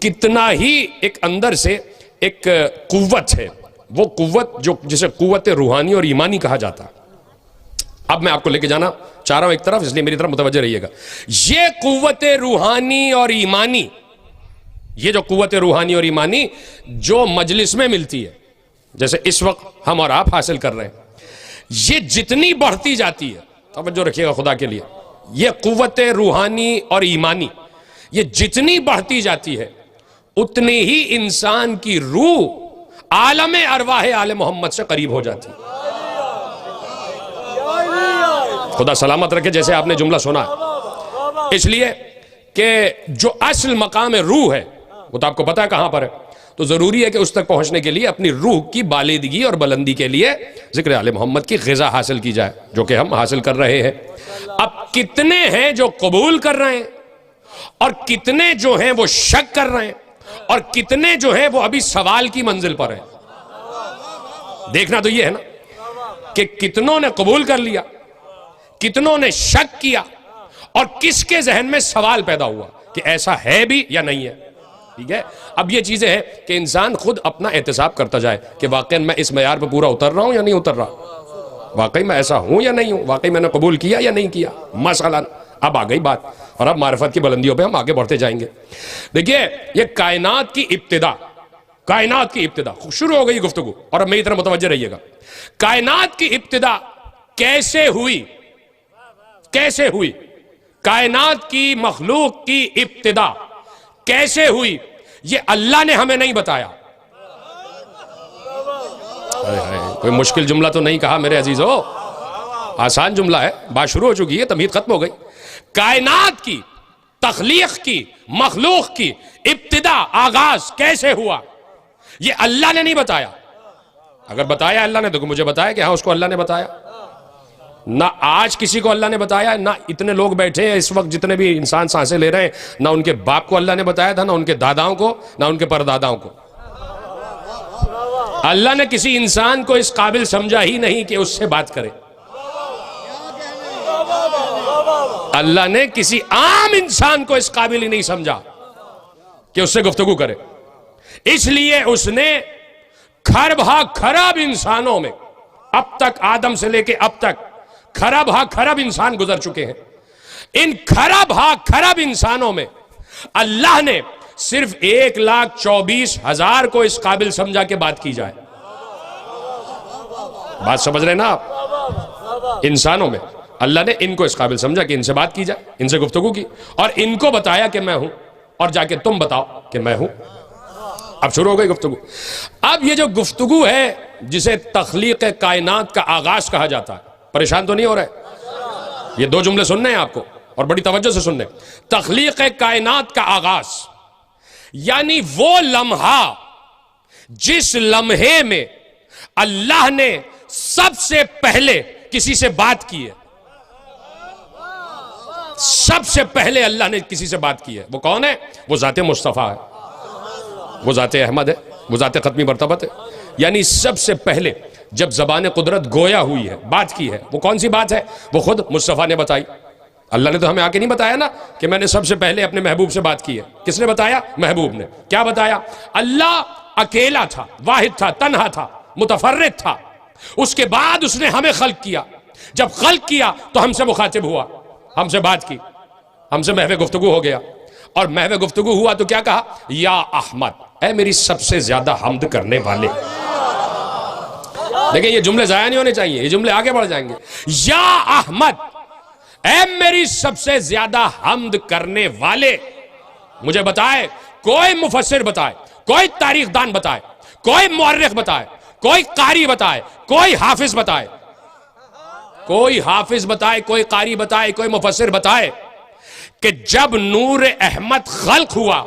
कितना ही एक अंदर से एक कुव्वत है, वो कुव्वत जो जिसे कुव्वत रूहानी और ईमानी कहा जाता है। अब मैं आपको लेके जाना चाह रहा हूं एक तरफ, इसलिए मेरी तरफ मुतवज्जह रहिएगा। ये कुव्वत रूहानी और ईमानी, ये जो कुव्वत रूहानी और ईमानी जो मजलिस में मिलती है, जैसे इस वक्त हम और आप हासिल कर रहे हैं, ये जितनी बढ़ती जाती है, तवज्जो रखिएगा खुदा के लिए, ये कुव्वत रूहानी और ईमानी ये जितनी बढ़ती जाती है उतनी ही इंसान की रूह आलम अरवाह आले मोहम्मद से करीब हो जाती है। खुदा सलामत रखे, जैसे आपने जुमला सुना, इसलिए कि जो असल मकाम रूह है वो तो आपको पता है कहां पर है, तो जरूरी है कि उस तक पहुंचने के लिए अपनी रूह की बालिदगी और बुलंदी के लिए जिक्र आले मोहम्मद की ग़िज़ा हासिल की जाए, जो कि हम हासिल कर रहे हैं। अब कितने हैं जो कबूल कर रहे हैं और कितने जो हैं वो शक कर रहे हैं और कितने जो हैं वो अभी सवाल की मंजिल पर हैं। देखना तो ये है ना कि कितनों ने कबूल कर लिया, कितनों ने शक किया और किसके जहन में सवाल पैदा हुआ कि ऐसा है भी या नहीं है। ठीक है, अब ये चीजें हैं कि इंसान खुद अपना एहतसाब करता जाए कि वाकई मैं इस मयार पर पूरा उतर रहा हूं या नहीं उतर रहा, वाकई मैं ऐसा हूं या नहीं हूं, वाकई मैंने कबूल किया या नहीं किया। मसलन अब आ गई बात, और अब मारिफत की बुलंदियों पे हम आगे बढ़ते जाएंगे। देखिए, ये कायनात की इब्तिदा, कायनात की इब्तिदा शुरू हो गई गुफ्तगू, और अब मेरी तरफ मुतवज्जह रहिएगा। कायनात की इब्तिदा कैसे हुई, कैसे हुई, कायनात की मखलूक की इब्तिदा कैसे हुई, ये अल्लाह ने हमें नहीं बताया। कोई मुश्किल जुमला तो नहीं कहा मेरे अजीजों, आसान जुमला है, बात शुरू हो चुकी है, तमीज़ खत्म हो गई। कायनात की तख्लीक की मखलूक की इब्तिदा आगाज कैसे हुआ, ये अल्लाह ने नहीं बताया। अगर बताया अल्लाह ने तो मुझे बताया कि हाँ उसको अल्लाह ने बताया। ना आज किसी को अल्लाह ने बताया, ना इतने लोग बैठे हैं इस वक्त जितने भी इंसान सांसें ले रहे हैं, ना उनके बाप को अल्लाह ने बताया था, ना उनके दादाओं को, ना उनके परदादाओं को। अल्लाह ने किसी इंसान को इस काबिल समझा ही नहीं कि उससे बात करे। अल्लाह ने किसी आम इंसान को इस काबिल ही नहीं समझा कि उससे गुफ्तगू करे, इसलिए उसने खरब इंसानों में, अब तक आदम से लेके अब तक खरब इंसान गुजर चुके हैं, इन खरब इंसानों में अल्लाह ने सिर्फ 1,24,000 को इस काबिल समझा के बात की जाए। बात समझ रहे ना आप? इंसानों में अल्लाह ने इनको इस काबिल समझा कि इनसे बात की जाए, इनसे गुफ्तगू की, और इनको बताया कि मैं हूं, और जाके तुम बताओ कि मैं हूं। अब शुरू हो गई गुफ्तगू। अब ये जो गुफ्तगू है जिसे तख्लीक कायनात का आगाज कहा जाता है, परेशान तो नहीं हो रहे? ये दो जुमले सुनने हैं आपको और बड़ी तवज्जो से सुनने। तख्लीक कायनात का आगाज यानी वो लम्हा जिस लम्हे में अल्लाह ने सबसे पहले किसी से बात की है, सबसे पहले अल्लाह ने किसी से बात की है। वो कौन है? वो ज़ाते मुस्तफ़ा है, वो ज़ाते अहमद है, वो ज़ाते ख़त्मी मर्तबत है। यानी सबसे पहले जब ज़बान कुदरत गोया हुई है, बात की है, वो कौन सी बात है? वो खुद मुस्तफ़ा ने बताई। अल्लाह ने तो हमें आके नहीं बताया ना कि मैंने सबसे पहले अपने महबूब से बात की है। किसने बताया? महबूब ने। क्या बताया? अल्लाह अकेला था, वाहिद था, तन्हा था, मुतफर्रिद था। उसके बाद उसने हमें खल्क किया। जब खल्क किया तो हमसे मुखातिब हुआ, हमसे बात की, हमसे महवे गुफ्तगू हो गया। और महवे गुफ्तगू हुआ तो क्या कहा? या अहमद, ऐ मेरी सबसे ज्यादा हमद करने वाले। देखिए ये जुमले जाया नहीं होने चाहिए, ये जुमले आगे बढ़ जाएंगे। या अहमद, ऐ मेरी सबसे ज्यादा हमद करने वाले। मुझे बताए, कोई मुफस्सिर बताए, कोई तारीखदान बताए, कोई मुअर्रिख बताए, कोई कारी बताए, कोई हाफिज बताए, कोई हाफिज बताए, कोई कारी बताए, कोई मुफस्सिर बताए कि जब नूर अहमद खल्क हुआ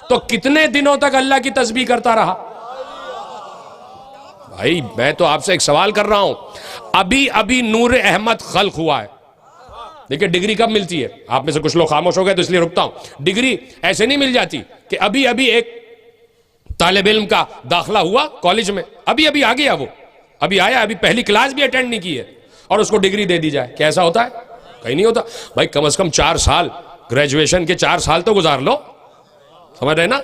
तो कितने दिनों तक अल्लाह की तस्बीह करता रहा? भाई मैं तो आपसे एक सवाल कर रहा हूं, अभी अभी नूर अहमद खल्क हुआ है। देखिए डिग्री कब मिलती है? आप में से कुछ लोग खामोश हो गए तो इसलिए रुकता हूं। डिग्री ऐसे नहीं मिल जाती कि अभी अभी एक तालिब इल्म का दाखिला हुआ कॉलेज में, अभी अभी आ गया, वो अभी आया, अभी पहली क्लास भी अटेंड नहीं की है और उसको डिग्री दे दी जाए। कैसा होता है? कहीं नहीं होता भाई। कम से कम 4 साल, ग्रेजुएशन के 4 साल तो गुजार लो। समझ रहे ना?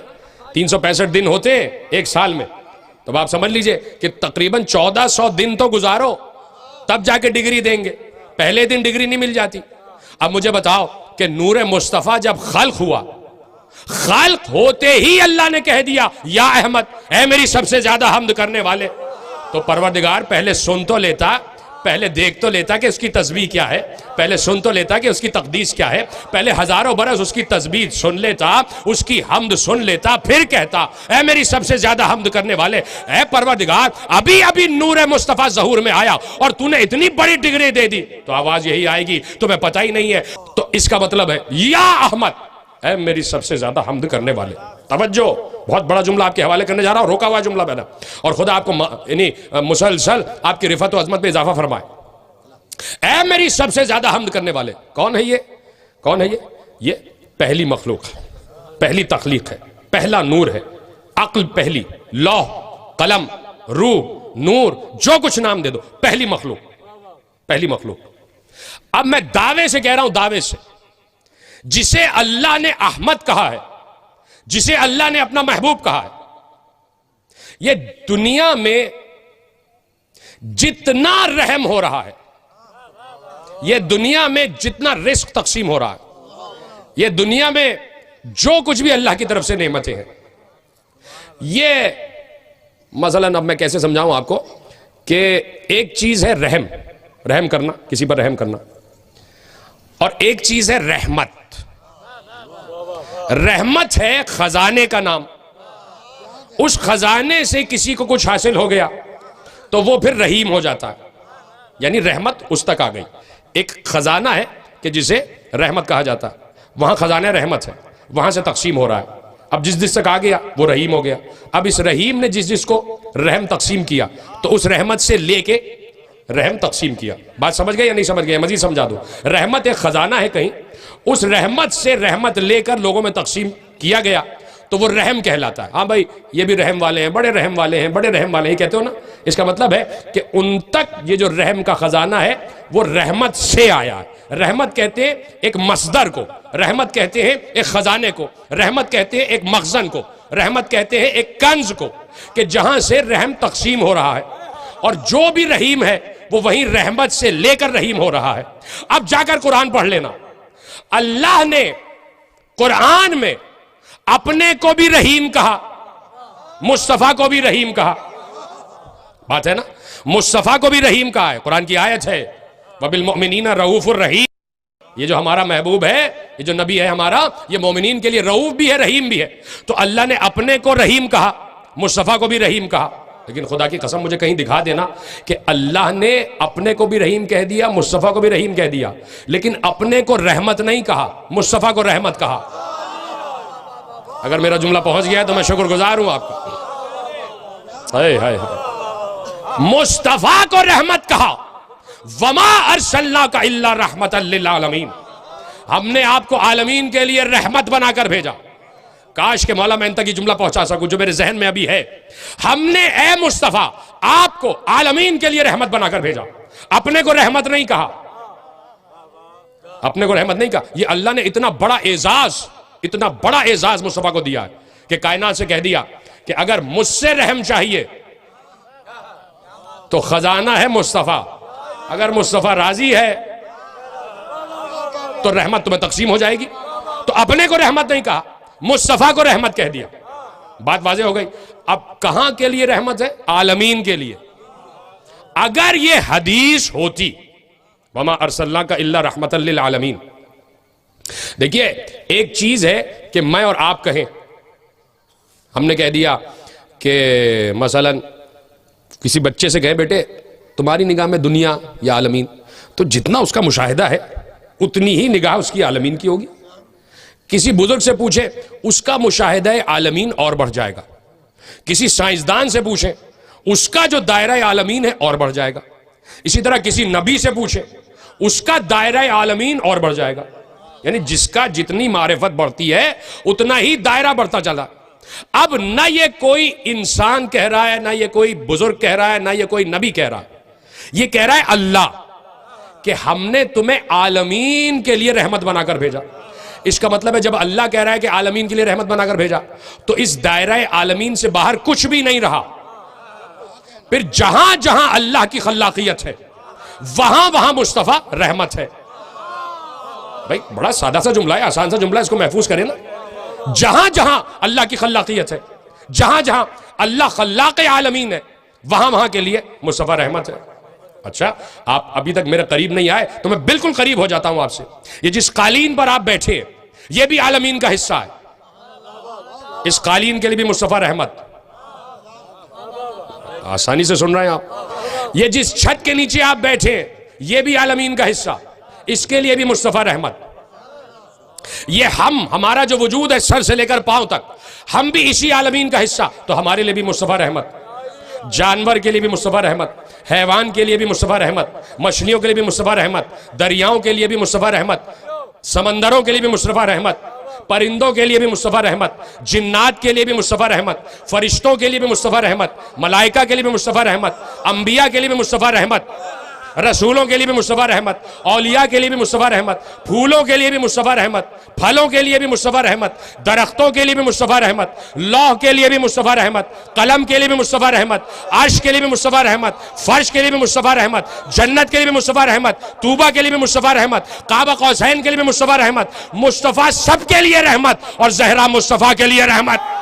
365 दिन होते हैं एक साल में, तो आप समझ लीजिए कि तकरीबन 1400 दिन तो गुजारो, तब जाके डिग्री देंगे। पहले दिन डिग्री नहीं मिल जाती। अब मुझे बताओ कि नूर मुस्तफ़ा जब खल्क हुआ, खल्क होते ही अल्लाह ने कह दिया या अहमद, ऐ मेरी सबसे ज्यादा हम्द करने वाले, तो परवरदिगार पहले सुन तो लेता, पहले देख तो लेता कि उसकी तस्बीह क्या है, पहले सुन तो लेता कि उसकी तकदीस क्या है, पहले हजारों बरस उसकी तस्बीह सुन लेता, उसकी हम्द सुन लेता, फिर कहता ऐ मेरी सबसे ज्यादा हम्द करने वाले, ऐ परवरदिगार अभी अभी नूर मुस्तफ़ा ज़हूर में आया और तूने इतनी बड़ी डिग्री दे दी, तो आवाज यही आएगी तुम्हें पता ही नहीं है। तो इसका मतलब है या अहमद, ऐ मेरी सबसे ज्यादा हम्द करने वाले। तवज्जो, बहुत बड़ा जुमला आपके हवाले करने जा रहा हूं, रोका हुआ जुमला बना, और खुदा आपको यानी मुसलसल आपकी रिफत और अजमत में इजाफा फरमाए। ऐ मेरी सबसे ज्यादा हम्द करने वाले। कौन है ये? कौन है ये पहली मखलूक है, पहली तख्लीक है, पहला नूर है, अक्ल पहली, लौह कलम रूह नूर, जो कुछ नाम दे दो, पहली मखलूक, पहली मखलूक। अब मैं दावे से कह रहा हूं, दावे से, जिसे अल्लाह ने अहमद कहा है, जिसे अल्लाह ने अपना महबूब कहा है, यह दुनिया में जितना रहम हो रहा है, यह दुनिया में जितना रिस्क तकसीम हो रहा है, यह दुनिया में जो कुछ भी अल्लाह की तरफ से नेमतें हैं, यह मसलन अब मैं कैसे समझाऊं आपको कि एक चीज है रहम, रहम करना, किसी पर रहम करना, और एक चीज है रहमत। रहमत है खजाने का नाम, उस खजाने से किसी को कुछ हासिल हो गया तो वो फिर रहीम हो जाता है, यानी रहमत उस तक आ गई। एक खजाना है कि जिसे रहमत कहा जाता है, वहां खजाना रहमत है, वहां से तकसीम हो रहा है। अब जिस तक आ गया वो रहीम हो गया। अब इस रहीम ने जिसको रहम तकसीम किया तो उस रहमत से लेके रहम तकसीम किया। बात समझ गए या नहीं समझ गए? मजीद समझा दो। रहमत एक खजाना है कहीं, उस रहमत से रहमत लेकर लोगों में तकसीम किया गया तो वो रहम कहलाता है। हाँ भाई, ये भी रहम वाले हैं, बड़े रहम वाले हैं, बड़े रहम वाले हैं, कहते हो ना। इसका मतलब है कि उन तक ये जो रहम का खजाना है वो रहमत से आया है। रहमत कहते हैं एक मसदर को, रहमत कहते हैं एक खजाने को, रहमत कहते हैं एक मखजन को, रहमत कहते हैं एक कंज को, कि जहां से रहम तकसीम हो रहा है, और जो भी रहीम है वो वही रहमत से लेकर रहीम हो रहा है। अब जाकर कुरान पढ़ लेना, अल्लाह ने कुरान में अपने को भी रहीम कहा, मुस्तफा को भी रहीम कहा। बात है ना, मुस्तफा को भी रहीम कहा है, कुरान की आयत है, वबिल मुमिनीना रऊफुर रहीम। ये जो हमारा महबूब है, ये जो नबी है हमारा, ये मोमिनीन के लिए रऊफ भी है, रहीम भी है। तो अल्लाह ने अपने को रहीम कहा, मुस्तफा को भी रहीम कहा। लेकिन खुदा की कसम मुझे कहीं दिखा देना कि अल्लाह ने अपने को भी रहीम कह दिया, मुस्तफा को भी रहीम कह दिया, लेकिन अपने को रहमत नहीं कहा, मुस्तफा को रहमत कहा। अगर मेरा जुमला पहुंच गया है तो मैं शुक्रगुजार हूं आपका। हाय हाय, मुस्तफा को रहमत कहा, वमा अरसलना का इल्ला रहमतल लिल आलमीन, हमने आपको आलमीन के लिए रहमत बनाकर भेजा। काश के मौला मैं इन तक ये जुमला पहुंचा सकूं जो मेरे जहन में अभी है। हमने ए मुस्तफा आपको आलमीन के लिए रहमत बनाकर भेजा, अपने को रहमत नहीं कहा, अपने को रहमत नहीं कहा। ये अल्लाह ने इतना बड़ा एजाज, इतना बड़ा एजाज मुस्तफा को दिया है कि कायनात से कह दिया कि अगर मुझसे रहम चाहिए तो खजाना है मुस्तफा, अगर मुस्तफा राजी है तो रहमत तुम्हें तकसीम हो जाएगी। तो अपने को रहमत नहीं कहा, मुस्तफा को रहमत कह दिया। बात वाज़ेह हो गई। अब कहां के लिए रहमत है? आलमीन के लिए। अगर ये हदीस होती, वमा अरसलना का इल्ला रहमतल लिल आलमीन। देखिए, एक चीज है कि मैं और आप कहें, हमने कह दिया कि मसलन किसी बच्चे से कहे बेटे तुम्हारी निगाह में दुनिया या आलमीन, तो जितना उसका मुशाहिदा है उतनी ही निगाह उसकी आलमीन की होगी। किसी बुजुर्ग से पूछे, उसका मुशाहिदा आलमीन और बढ़ जाएगा। किसी साइंसदान से पूछे, उसका जो दायरा आलमीन है और बढ़ जाएगा। इसी तरह किसी नबी से पूछे, उसका दायरा आलमीन और बढ़ जाएगा। यानी जिसका जितनी मारिफत बढ़ती है उतना ही दायरा बढ़ता चला। अब ना ये कोई इंसान कह रहा है, ना ये कोई बुजुर्ग कह रहा है, ना ये कोई नबी कह रहा है, ये कह रहा है अल्लाह कि हमने तुम्हें आलमीन के लिए रहमत बनाकर भेजा। इसका मतलब है जब अल्लाह कह रहा है कि आलमीन के लिए रहमत बनाकर भेजा, तो इस दायरा आलमीन से बाहर कुछ भी नहीं रहा। फिर जहां जहां अल्लाह की खल्लाकियत है वहां वहां मुस्तफा रहमत है। भाई बड़ा सादा सा जुमला है, आसान सा जुमला, इसको महफूज करें ना। जहां जहां अल्लाह की खल्लाकियत है, जहां जहां अल्लाह खल्लाक आलमीन है, वहां वहां के लिए मुस्तफा रहमत है। अच्छा, आप अभी तक मेरे करीब नहीं आए तो मैं बिल्कुल करीब हो जाता हूं आपसे। ये जिस कालीन पर आप बैठे हैं ये भी आलमीन का हिस्सा है। इस कालीन के लिए भी मुस्तफा रहमत। आसानी से सुन रहे हैं आप। ये जिस छत के नीचे आप बैठे हैं ये भी आलमीन का हिस्सा, इसके लिए भी मुस्तफा रहमत। ये हमारा जो वजूद है सर से लेकर पांव तक, हम भी इसी आलमीन का हिस्सा, तो हमारे लिए भी मुस्तफा रहमत। जानवर के लिए भी मुस्तफा रहमत, हैवान के लिए भी मुस्तफा रहमत, मछलियों के लिए भी मुस्तफा रहमत, दरियाओं के लिए भी मुस्तफा रहमत, समंदरों के लिए भी मुस्तफा रहमत, परिंदों के लिए भी मुस्तफा रहमत, जिन्नात के लिए भी मुस्तफा रहमत, फरिश्तों के लिए भी मुस्तफा रहमत, मलाइका के लिए भी मुस्तफा रहमत, अंबिया के लिए भी मुस्तफा रहमत, रसूलों के लिए भी मुस्तफा रहमत, औलिया के लिए भी मुस्तफा रहमत, फूलों के लिए भी मुस्तफा रहमत, फलों के लिए भी मुस्तफा रहमत, दरख्तों के लिए भी मुस्तफा रहमत, लौह के लिए भी मुस्तफा रहमत, कलम के लिए भी मुस्तफा रहमत, अर्श के लिए भी मुस्तफा रहमत, फर्श के लिए भी मुस्तफा रहमत, जन्नत के लिए भी मुस्तफा रहमत, तूबा के लिए भी मुस्तफा रहमत, काबा कौसैन के लिए भी मुस्तफा रहमत। मुस्तफा सबके लिए रहमत और जहरा मुस्तफा के लिए रहमत।